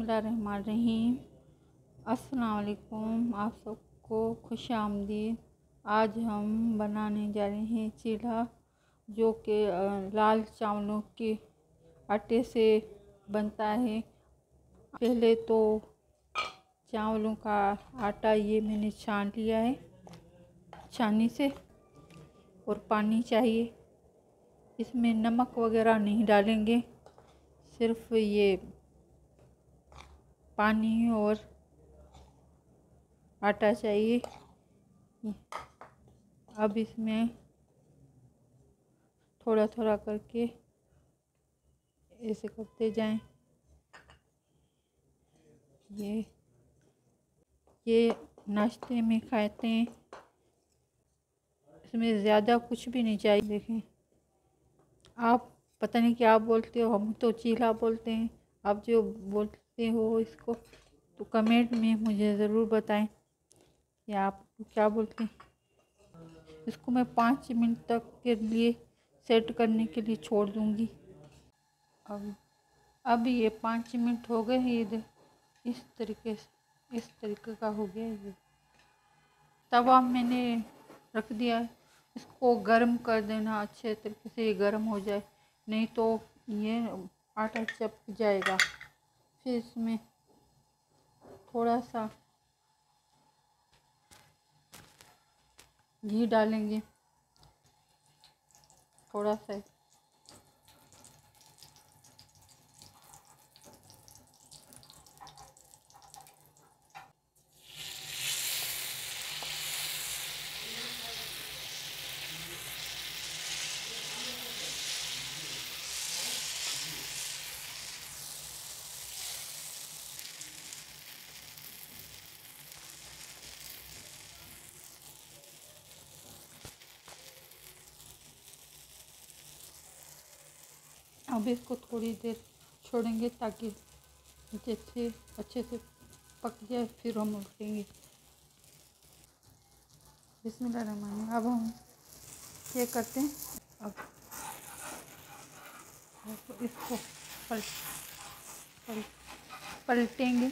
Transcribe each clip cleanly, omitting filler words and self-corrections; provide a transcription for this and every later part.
बिस्मिल्लाहिर्रहमानिर्रहीम। अस्सलाम वालेकुम, आप सबको खुश आमदीद। आज हम बनाने जा रहे हैं चीला, जो कि लाल चावलों के आटे से बनता है। पहले तो चावलों का आटा ये मैंने छान लिया है छानी से, और पानी चाहिए। इसमें नमक वगैरह नहीं डालेंगे, सिर्फ ये पानी और आटा चाहिए। अब इसमें थोड़ा थोड़ा करके ऐसे करते जाएं। ये नाश्ते में खाते हैं, इसमें ज़्यादा कुछ भी नहीं चाहिए। देखें, आप पता नहीं क्या बोलते हो, हम तो चीला बोलते हैं। आप जो बोलते हो इसको तो कमेंट में मुझे ज़रूर बताएं कि आप क्या बोलते हैं। इसको मैं 5 मिनट तक के लिए सेट करने के लिए छोड़ दूंगी। अब ये 5 मिनट हो गए। ये इस तरीके का हो गया। ये तवा मैंने रख दिया है, इसको गर्म कर देना अच्छे तरीके से, ये गर्म हो जाए, नहीं तो ये आटा चिपक जाएगा। फिर इसमें थोड़ा सा घी डालेंगे, थोड़ा सा। अब इसको थोड़ी देर छोड़ेंगे ताकि अच्छे से पक जाए, फिर हम उल्टेंगे। बिस्मिल्लाहिर्रहमानिर्रहीम। अब हम ये करते हैं, अब इसको पलटेंगे।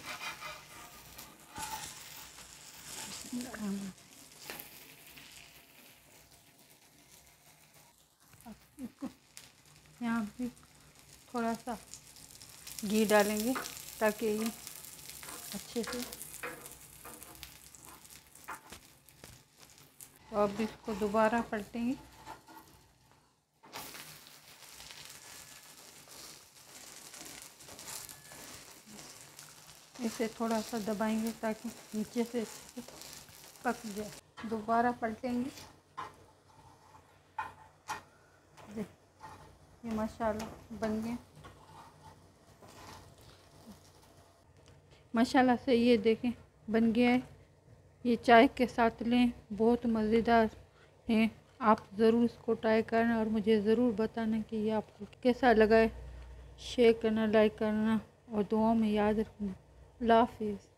इसको यहाँ भी थोड़ा सा घी डालेंगे ताकि ये अच्छे से। तो अब इसको दोबारा पलटेंगे। इसे थोड़ा सा दबाएंगे ताकि नीचे से अच्छे से पक जाए। दोबारा पलटेंगे। ये माशाल्लाह बन गए। माशाल्लाह से ये देखें बन गया है। ये चाय के साथ लें, बहुत मज़ेदार है। आप ज़रूर इसको ट्राई करना और मुझे ज़रूर बताना कि ये आपको कैसा लगा है। शेयर करना, लाइक करना और दुआओं में याद रखना। अल्लाह हाफिज़।